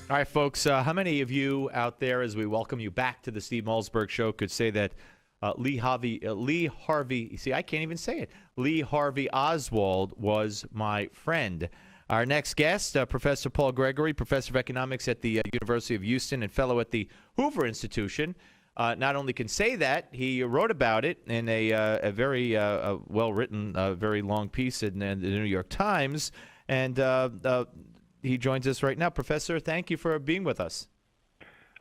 All right, folks, how many of you out there, as we welcome you back to the Steve Malzberg Show, could say that Lee Harvey, see, I can't even say it, Lee Harvey Oswald was my friend? Our next guest, Professor Paul Gregory, professor of economics at the University of Houston and fellow at the Hoover Institution, not only can say that, he wrote about it in a very well-written, very long piece in the New York Times, and he joins us right now. Professor, thank you for being with us.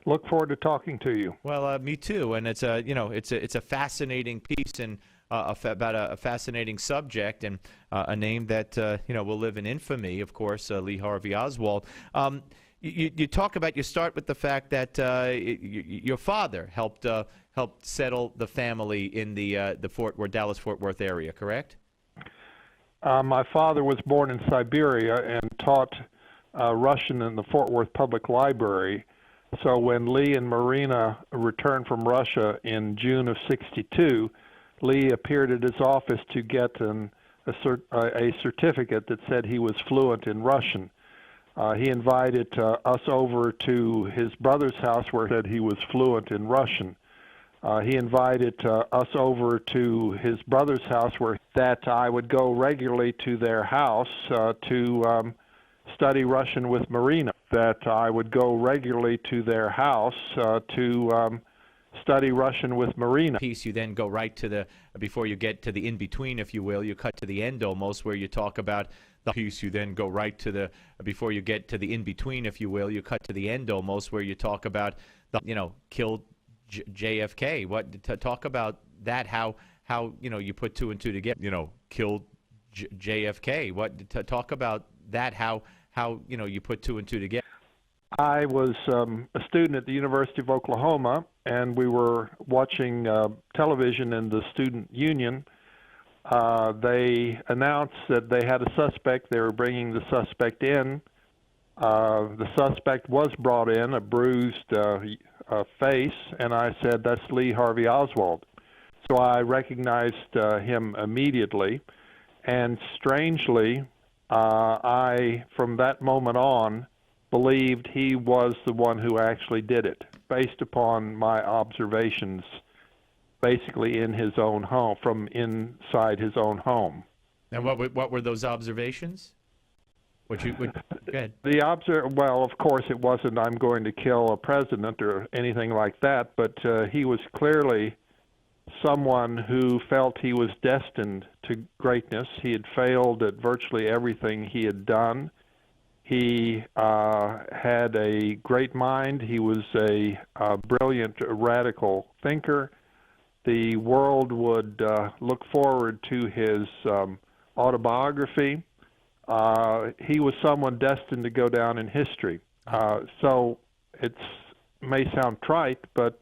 Look forward to talking to you. Well, me too. And it's a fascinating piece and about a fascinating subject and a name that will live in infamy. Of course, Lee Harvey Oswald. You talk about. You start with the fact that your father helped settle the family in the Dallas-Fort Worth area. Correct? My father was born in Siberia and taught Russian in the Fort Worth Public Library. So when Lee and Marina returned from Russia in June of '62, Lee appeared at his office to get a certificate that said he was fluent in Russian. He invited us over to his brother's house where he said he was fluent in Russian. He invited us over to his brother's house where that I would go regularly to their house to study Russian with Marina. That I would go regularly to their house to study Russian with Marina. Piece, you then go right to the, before you get to the in-between, if you will, you cut to the end almost, where you talk about the piece, you then go right to the, before you get to the in-between, if you will, you cut to the end almost, where you talk about the, killed JFK. What, to talk about that, how you put two and two together, killed JFK. What, to talk about that, how you put two and two together. I was a student at the University of Oklahoma, and we were watching television in the student union. They announced that they had a suspect. They were bringing the suspect in. The suspect was brought in, a bruised face, and I said, "That's Lee Harvey Oswald." So I recognized him immediately, and strangely, I, from that moment on, believed he was the one who actually did it, based upon my observations, basically in his own home, from inside his own home. And what were those observations? Go ahead. Well, of course, it wasn't I'm going to kill a president or anything like that, but he was clearly someone who felt he was destined to greatness. He had failed at virtually everything he had done. He had a great mind. He was a brilliant radical thinker. The world would look forward to his autobiography. He was someone destined to go down in history. So it may sound trite, but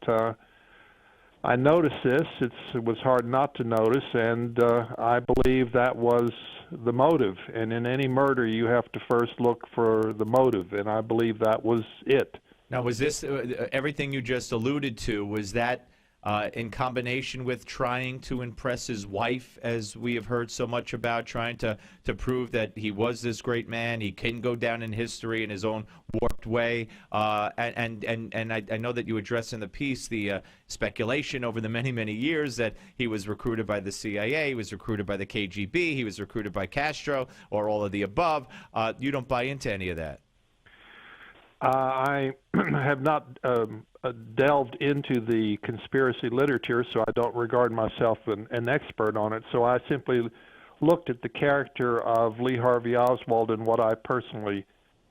I noticed this. It was hard not to notice, and I believe that was the motive. And in any murder, you have to first look for the motive, and I believe that was it. Now, was this everything you just alluded to? Was that in combination with trying to impress his wife, as we have heard so much about, trying to prove that he was this great man, he can go down in history in his own warped way, and I know that you address in the piece the speculation over the many years that he was recruited by the CIA, he was recruited by the KGB, he was recruited by Castro, or all of the above. You don't buy into any of that? I have not delved into the conspiracy literature, so I don't regard myself an expert on it. So I simply looked at the character of Lee Harvey Oswald and what I personally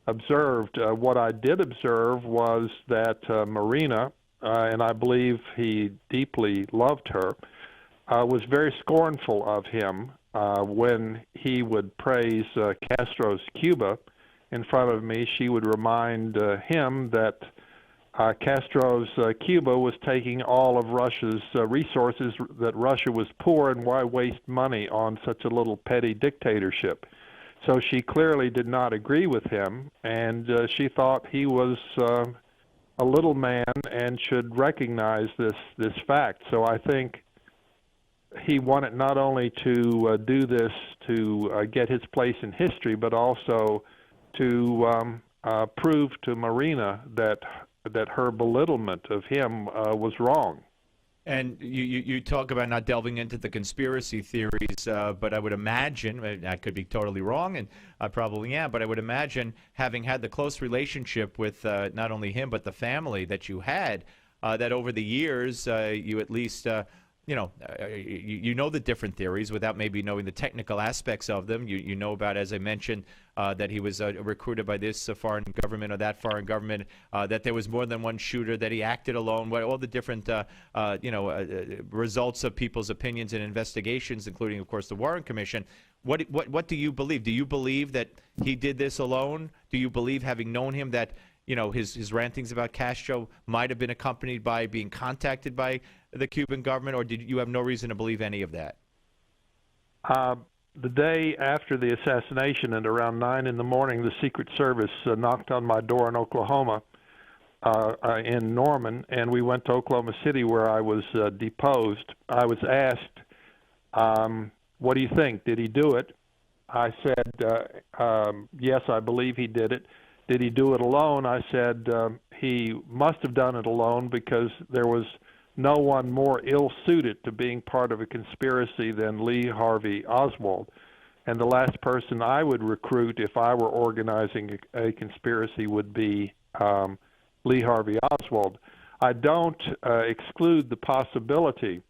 observed. What I did observe was that Marina, and I believe he deeply loved her, was very scornful of him when he would praise Castro's Cuba. In front of me, she would remind him that Castro's Cuba was taking all of Russia's resources, that Russia was poor, and why waste money on such a little petty dictatorship. So she clearly did not agree with him, and she thought he was a little man and should recognize this fact. So I think he wanted not only to do this to get his place in history, but also to prove to Marina that her belittlement of him was wrong. And you talk about not delving into the conspiracy theories, but I would imagine, I could be totally wrong, and I probably am, but I would imagine having had the close relationship with not only him but the family that you had, that over the years you at least you know the different theories without maybe knowing the technical aspects of them. You know about, as I mentioned, that he was recruited by this foreign government or that foreign government, that there was more than one shooter, that he acted alone, all the different results of people's opinions and investigations, including, of course, the Warren Commission. What do you believe? Do you believe that he did this alone? Do you believe, having known him, that his rantings about Castro might have been accompanied by being contacted by the Cuban government, or did you have no reason to believe any of that? The day after the assassination, at around 9 in the morning, the Secret Service knocked on my door in Oklahoma, in Norman, and we went to Oklahoma City, where I was deposed. I was asked, what do you think? Did he do it? I said, yes, I believe he did it. Did he do it alone? I said he must have done it alone, because there was no one more ill-suited to being part of a conspiracy than Lee Harvey Oswald. And the last person I would recruit if I were organizing a conspiracy would be Lee Harvey Oswald. I don't exclude the possibility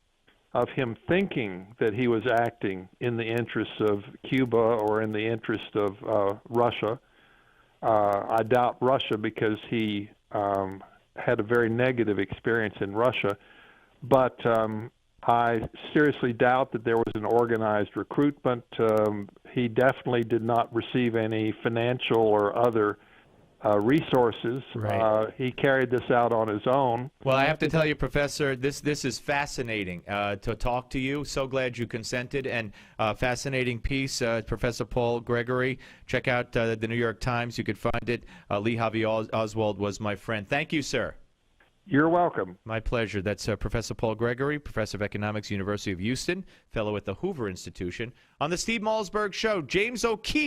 of him thinking that he was acting in the interests of Cuba or in the interest of Russia. I doubt Russia, because he had a very negative experience in Russia. But I seriously doubt that there was an organized recruitment. He definitely did not receive any financial or other resources. Right. He carried this out on his own. Well, I have to tell you, Professor, this is fascinating to talk to you. So glad you consented, and fascinating piece, Professor Paul Gregory. Check out the New York Times. You could find it. Lee Harvey Oswald was my friend. Thank you, sir. You're welcome. My pleasure. That's Professor Paul Gregory, Professor of Economics, University of Houston, fellow at the Hoover Institution. On the Steve Malzberg Show, James O'Keefe.